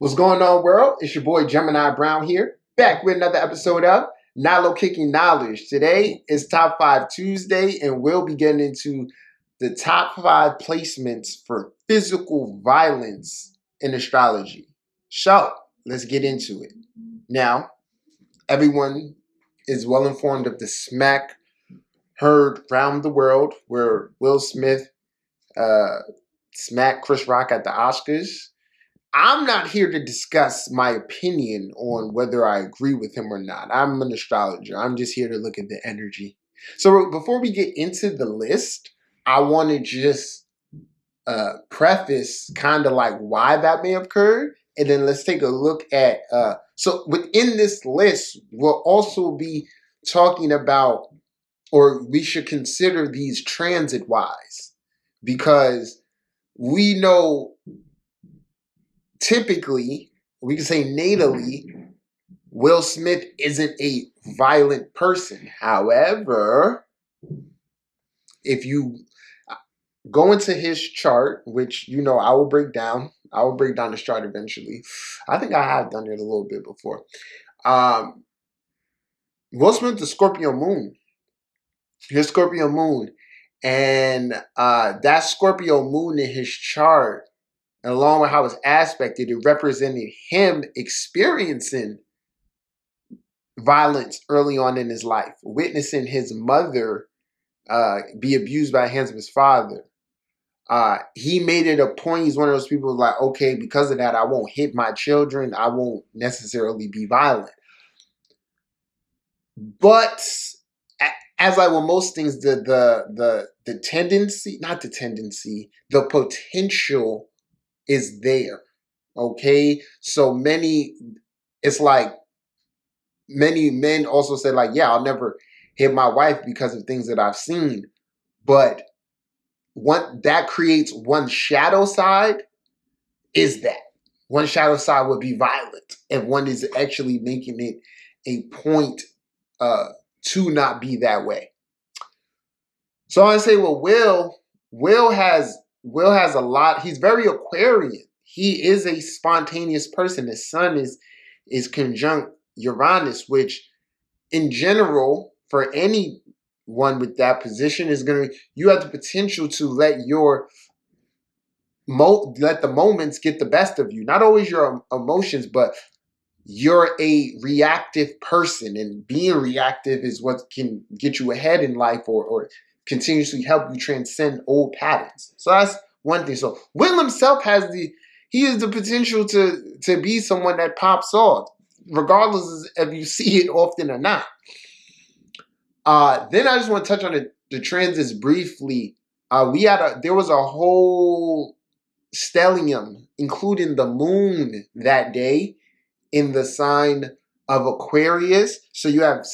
What's going on, world? It's your boy Gemini Brown here, back with another episode of Nalo Kicking Knowledge. Today is Top 5 Tuesday, and we'll be getting into the top 5 placements for physical violence in astrology. So, let's get into it. Now, everyone is well informed of the smack heard around the world where Will Smith smacked Chris Rock at the Oscars. I'm not here to discuss my opinion on whether I agree with him or not. I'm an astrologer. I'm just here to look at the energy. So before we get into the list, I want to just preface kind of like why that may have occurred. And then let's take a look at, so within this list, we'll also be talking about, or we should consider these transit-wise, because we know typically, we can say natally, Will Smith isn't a violent person. However, if you go into his chart, which I will break down. I will break down this chart eventually. I think I have done it a little bit before. Will Smith, the Scorpio moon. His Scorpio moon. And that Scorpio moon in his chart, along with how it's aspected, it represented him experiencing violence early on in his life, witnessing his mother be abused by the hands of his father. He made it a point. He's one of those people like, okay, because of that, I won't hit my children. I won't necessarily be violent. But as like with most things, the tendency, not the tendency, the potential is there. Okay, so it's like many men also said like, yeah, I'll never hit my wife because of things that I've seen. But that creates one shadow side, is that one shadow side would be violent, and one is actually making it a point to not be that way. So I say, well, Will has a lot. He's very Aquarian. He is a spontaneous person. His sun is conjunct Uranus, which in general, for anyone with that position, you have the potential to let the moments get the best of you. Not always your emotions, but you're a reactive person, and being reactive is what can get you ahead in life or continuously help you transcend old patterns. So that's one thing. So Will himself has the potential to be someone that pops off, regardless if you see it often or not. Then I just want to touch on the transits briefly. There was a whole stellium, including the moon that day, in the sign of Aquarius. So you have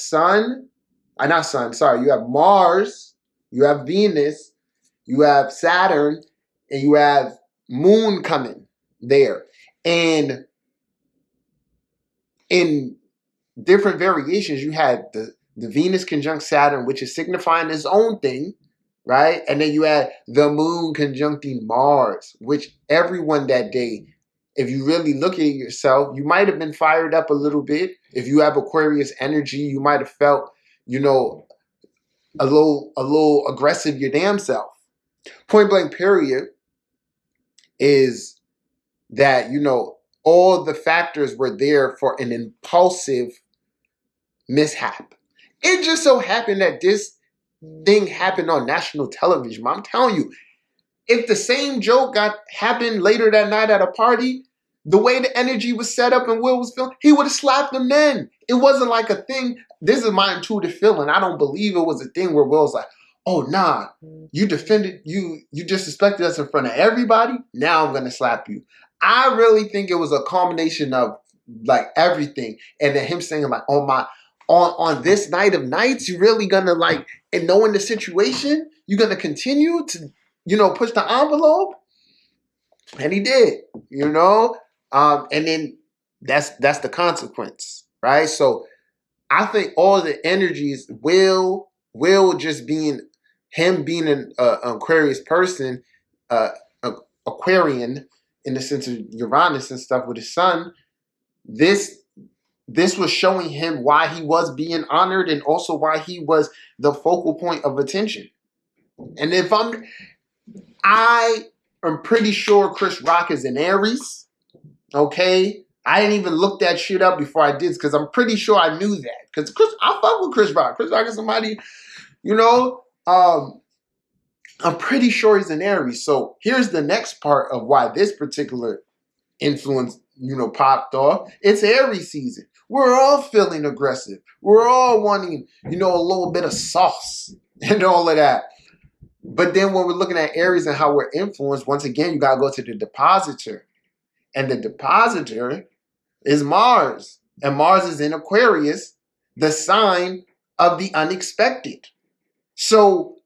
you have Mars, you have Venus, you have Saturn, and you have Moon coming there. And in different variations, you had the Venus conjunct Saturn, which is signifying its own thing, right? And then you had the Moon conjuncting Mars, which everyone that day, if you really look at yourself, you might have been fired up a little bit. If you have Aquarius energy, you might have felt, a little aggressive your damn self. Point blank period is that, all the factors were there for an impulsive mishap. It just so happened that this thing happened on national television. I'm telling you, if the same joke happened later that night at a party, the way the energy was set up and Will was feeling, he would have slapped him then. It wasn't like a thing. This is my intuitive feeling. I don't believe it was a thing where Will's like, oh, nah, you disrespected us in front of everybody. Now I'm going to slap you. I really think it was a combination of like everything. And then him saying like, on this night of nights, you really going to like, and knowing the situation, you're going to continue to, push the envelope. And he did, and then that's the consequence, right? So I think all the energies, Will just being him being an Aquarius person, Aquarian, in the sense of Uranus and stuff with his son, this was showing him why he was being honored and also why he was the focal point of attention. And I am pretty sure Chris Rock is an Aries. Okay, I didn't even look that shit up before I did because I'm pretty sure I knew that. Because I fuck with Chris Rock. Chris Rock is somebody, you know. I'm pretty sure he's an Aries. So here's the next part of why this particular influence, popped off. It's Aries season. We're all feeling aggressive. We're all wanting, a little bit of sauce and all of that. But then when we're looking at Aries and how we're influenced, once again, you got to go to the depositor. And the depositor is Mars. And Mars is in Aquarius, the sign of the unexpected. So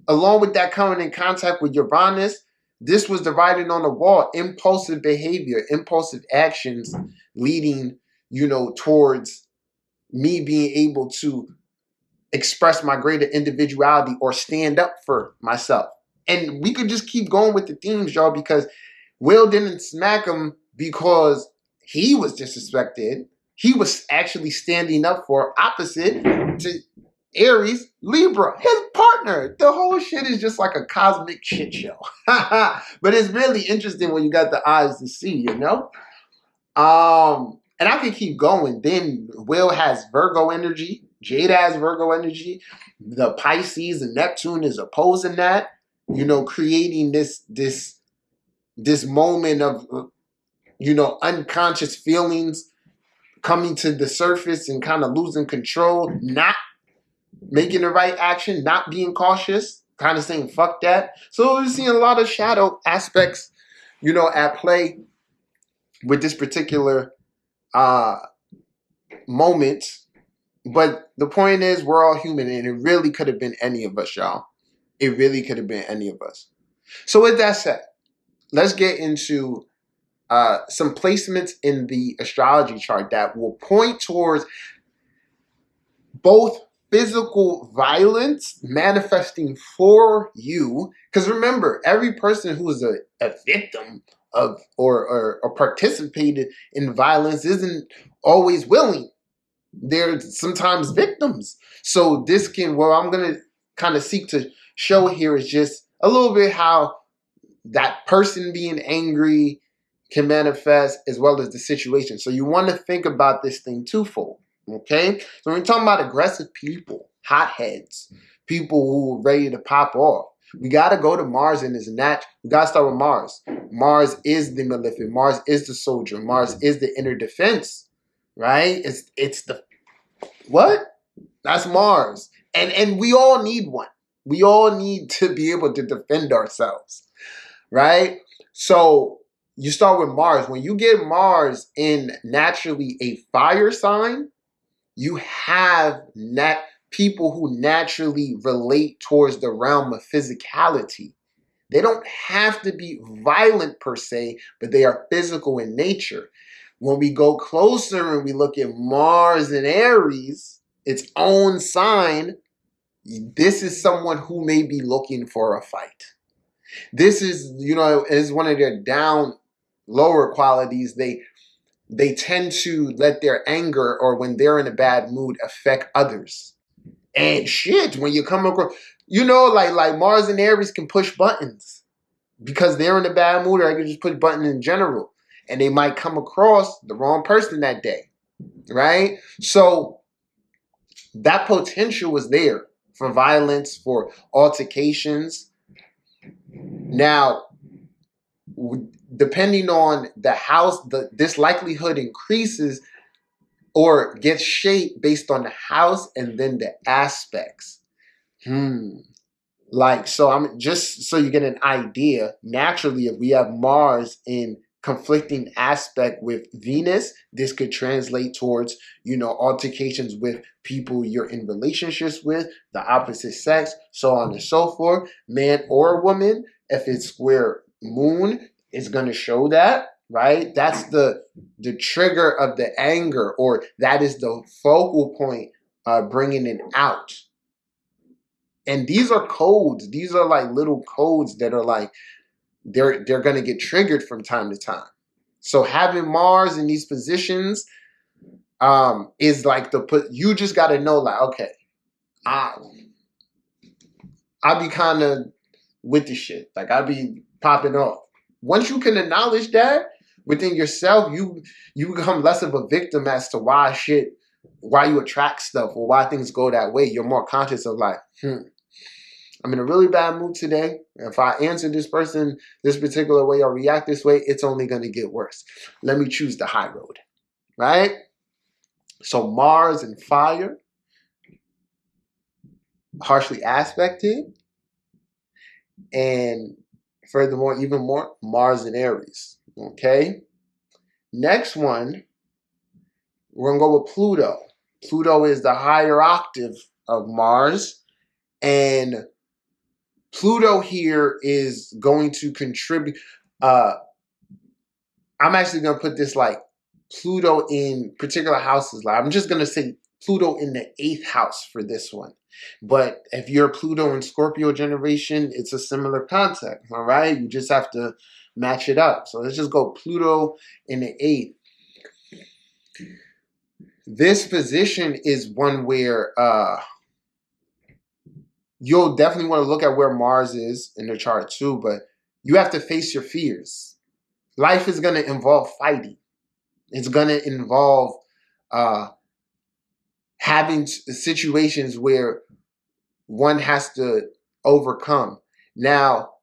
along with that coming in contact with Uranus, this was the writing on the wall: impulsive behavior, impulsive actions leading, towards me being able to express my greater individuality or stand up for myself. And we could just keep going with the themes, y'all, because Will didn't smack him because he was disrespected. He was actually standing up for opposite to Aries, Libra, his partner. The whole shit is just like a cosmic shit show. But it's really interesting when you got the eyes to see, And I could keep going. Then Will has Virgo energy. Jade has Virgo energy. The Pisces and Neptune is opposing that, creating this moment of, unconscious feelings coming to the surface and kind of losing control, not making the right action, not being cautious, kind of saying, fuck that. So we're seeing a lot of shadow aspects, at play with this particular moment. But the point is, we're all human, and it really could have been any of us, y'all. It really could have been any of us. So with that said, let's get into some placements in the astrology chart that will point towards both physical violence manifesting for you. Because remember, every person who is a victim of or participated in violence isn't always willing. They're sometimes victims. So this what I'm going to kind of seek to show here is just a little bit how that person being angry can manifest as well as the situation. So you want to think about this thing twofold. Okay? So when we're talking about aggressive people, hotheads, people who are ready to pop off, we got to go to Mars in his natural. We got to start with Mars. Mars is the malefic. Mars is the soldier. Mars is the inner defense, right? It's the what? That's Mars. And we all need one. We all need to be able to defend ourselves, right? So you start with Mars. When you get Mars in naturally a fire sign, you have people who naturally relate towards the realm of physicality. They don't have to be violent per se, but they are physical in nature. When we go closer and we look at Mars and Aries, its own sign, this is someone who may be looking for a fight. This is, is one of their lower qualities. They tend to let their anger or when they're in a bad mood affect others. And shit, when you come across, like Mars and Aries can push buttons because they're in a bad mood, or I can just push buttons in general. And they might come across the wrong person that day, right? So that potential was there for violence, for altercations. Now, depending on the house, this likelihood increases or gets shaped based on the house and then the aspects. So I'm just so you get an idea. Naturally, if we have Mars in conflicting aspect with Venus, this could translate towards, altercations with people you're in relationships with, the opposite sex, so on and so forth, man or woman. If it's square moon, it's going to show that, right? That's the trigger of the anger, or that is the focal point, bringing it out. And these are codes. These are like little codes that are like they're going to get triggered from time to time. So having Mars in these positions is like you just got to know, like, okay, I'll be kind of with the shit. Like, I'll be popping off. Once you can acknowledge that within yourself, you become less of a victim as to why you attract stuff or why things go that way. You're more conscious of like, I'm in a really bad mood today. If I answer this person this particular way or react this way, it's only going to get worse. Let me choose the high road, right? So Mars and fire, harshly aspected. And furthermore, even more, Mars and Aries, okay? Next one, we're going to go with Pluto. Pluto is the higher octave of Mars. And Pluto here is going to contribute. I'm actually going to put this like Pluto in particular houses. Like, I'm just going to say Pluto in the 8th house for this one. But if you're Pluto in Scorpio generation, it's a similar concept, all right? You just have to match it up. So let's just go Pluto in the 8th. This position is one where you'll definitely want to look at where Mars is in the chart too, but you have to face your fears. Life is going to involve fighting. It's going to involve having situations where one has to overcome. Now,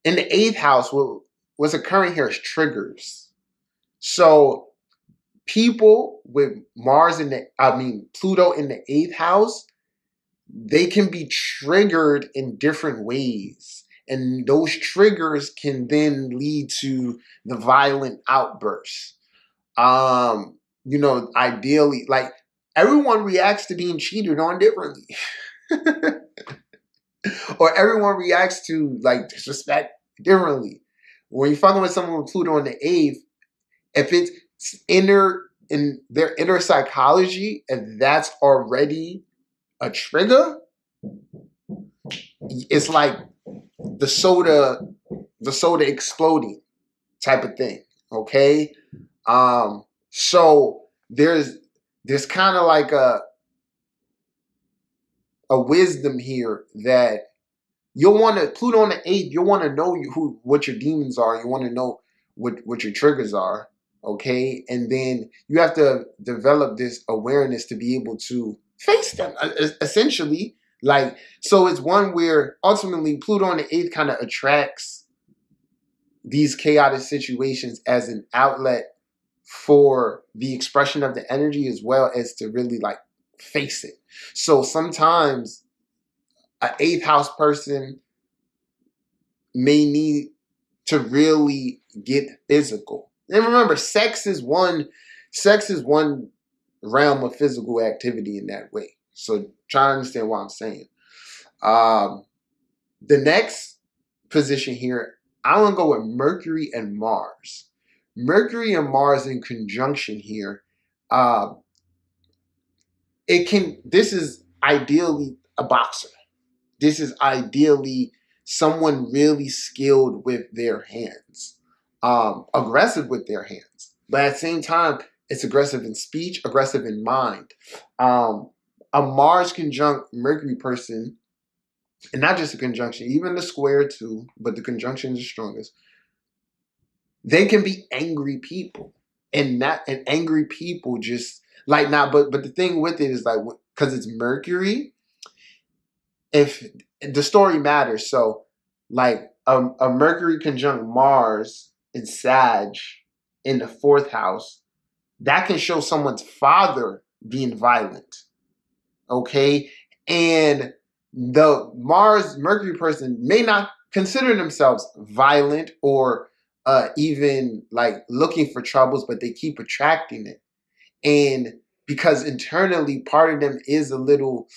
in the 8th house, what's occurring here is triggers. So people with Pluto in the 8th house, they can be triggered in different ways. And those triggers can then lead to the violent outbursts. Ideally, like, everyone reacts to being cheated on differently. Or everyone reacts to like disrespect differently. When you're fucking with someone with Pluto in the 8th, if it's in their inner psychology, and that's already a trigger, it's like the soda exploding type of thing. Okay. So there's kind of like a wisdom here that you'll want to, Pluto on the 8th, you'll want to know what your demons are. You want to know what your triggers are. Okay. And then you have to develop this awareness to be able to face them, essentially. Like, so it's one where ultimately Pluto on the 8th kind of attracts these chaotic situations as an outlet for the expression of the energy, as well as to really like face it. So sometimes an 8th house person may need to really get physical. And remember, sex is one realm of physical activity in that way. So try to understand what I'm saying. The next position here, I want to go with Mercury and Mars. Mercury and Mars in conjunction here. This is ideally a boxer. This is ideally someone really skilled with their hands, aggressive with their hands. But at the same time, it's aggressive in speech, aggressive in mind. A Mars conjunct Mercury person, and not just a conjunction, even the square too, but the conjunction is the strongest. They can be angry people, and angry people just like now. But the thing with it is like, because it's Mercury, if the story matters. So like a Mercury conjunct Mars in Sag in the 4th house, that can show someone's father being violent. Okay. And the Mars Mercury person may not consider themselves violent or even like looking for troubles, but they keep attracting it. And because internally part of them is a little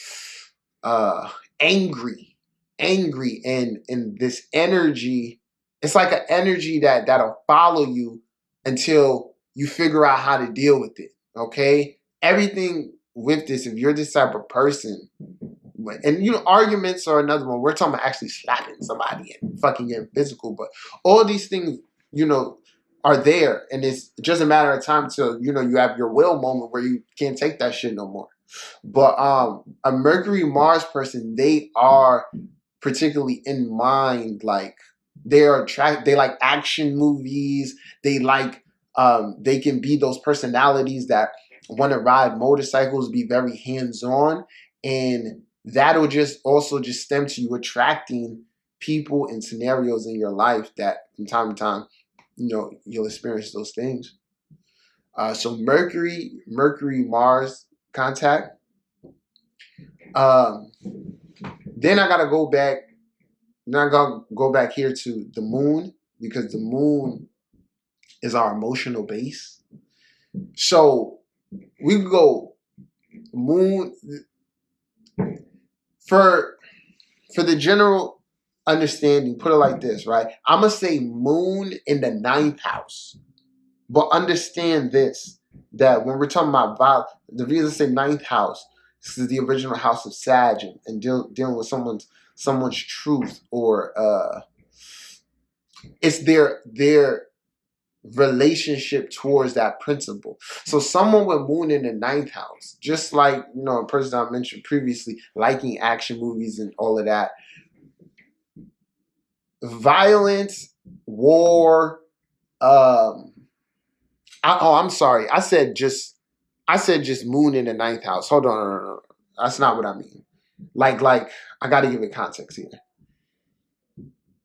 angry, and this energy, it's like an energy that'll follow you until you figure out how to deal with it. Okay. Everything with this, if you're this type of person, And arguments are another one. We're talking about actually slapping somebody and fucking getting physical, but all these things, are there, and it's just a matter of time till you have your will moment where you can't take that shit no more. But a Mercury Mars person, they are particularly in mind, like they like action movies. They like they can be those personalities that want to ride motorcycles, be very hands-on, and that'll just also just stem to you attracting people and scenarios in your life that from time to time you'll experience those things. So Mercury Mars contact. Then I gotta go back. Then I gotta go back here to the moon, because the moon is our emotional base. So we could go moon for the general understanding. Put it like this, right? I'm gonna say moon in the 9th house, but understand this: that when we're talking about the reason I say 9th house, this is the original house of Sag, and dealing with someone's truth, or it's their relationship towards that principle. So someone with moon in the 9th house, just like a person I mentioned previously, liking action movies and all of that, violence, war. I'm sorry. I said just moon in the 9th house. Hold on, no. That's not what I mean. Like I got to give it context here.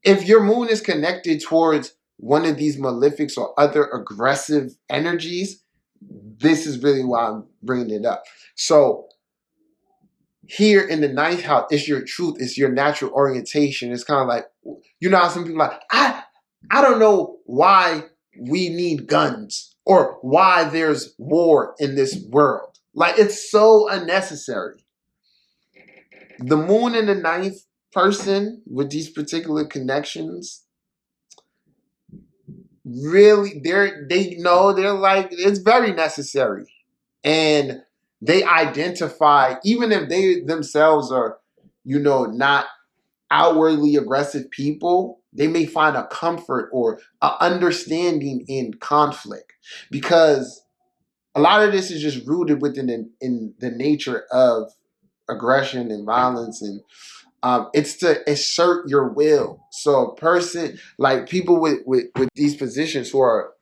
If your moon is connected towards one of these malefics or other aggressive energies, this is really why I'm bringing it up. So here in the 9th house, it's your truth, it's your natural orientation. It's kind of like, how some people are like, I don't know why we need guns or why there's war in this world. Like, it's so unnecessary. The moon in the 9th person with these particular connections, really, they know they're like, it's very necessary. And they identify, even if they themselves are, not outwardly aggressive people, they may find a comfort or an understanding in conflict, because a lot of this is just rooted within in the nature of aggression and violence, and it's to assert your will. So a person, like people with these positions who are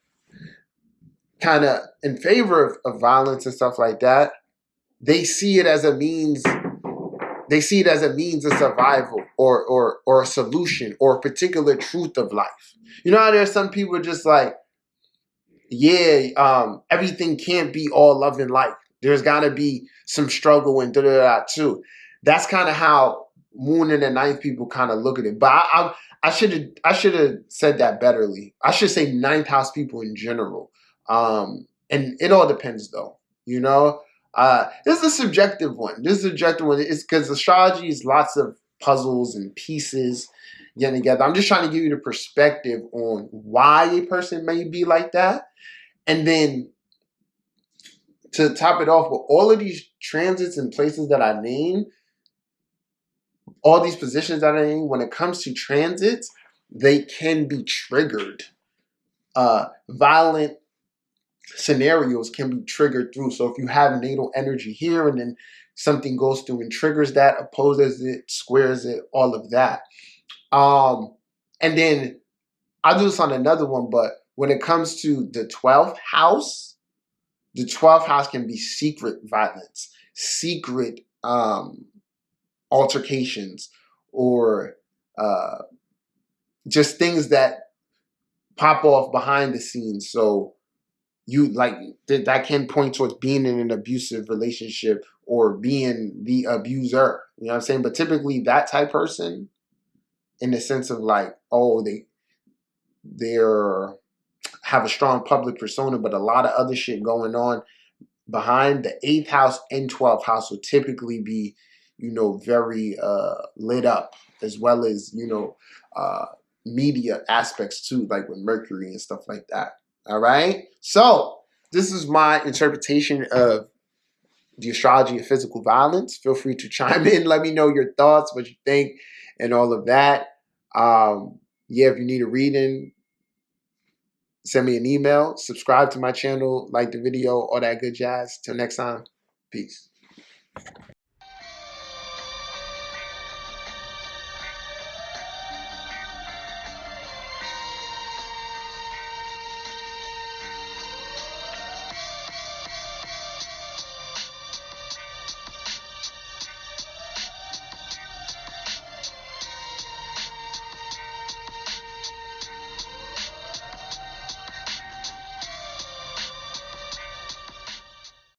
kind of in favor of violence and stuff like that, they see it as a means. They see it as a means of survival, or a solution, or a particular truth of life. How there's some people just like, everything can't be all love and light. There's got to be some struggle and da too. That's kind of how moon in the 9th people kind of look at it. But I should have said that betterly. I should say 9th house people in general. And it all depends, though. This is a subjective one. It's because astrology is lots of puzzles and pieces getting together. I'm just trying to give you the perspective on why a person may be like that. And then to top it off, with all of these transits and places that I named, all these positions that I named, when it comes to transits, they can be triggered. Violent scenarios can be triggered through. So if you have natal energy here and then something goes through and triggers that, opposes it, squares it, all of that. And then I'll do this on another one, but when it comes to the 12th house can be secret violence, secret altercations, or just things that pop off behind the scenes. So you that can point towards being in an abusive relationship or being the abuser. You know what I'm saying? But typically that type person, in the sense of like, they're have a strong public persona, but a lot of other shit going on behind. The 8th house and 12th house will typically be, very lit up, as well as, media aspects too, like with Mercury and stuff like that. All right. So this is my interpretation of the astrology of physical violence. Feel free to chime in. Let me know your thoughts, what you think, and all of that. Yeah, if you need a reading, send me an email. Subscribe to my channel, like the video, all that good jazz. Till next time, peace.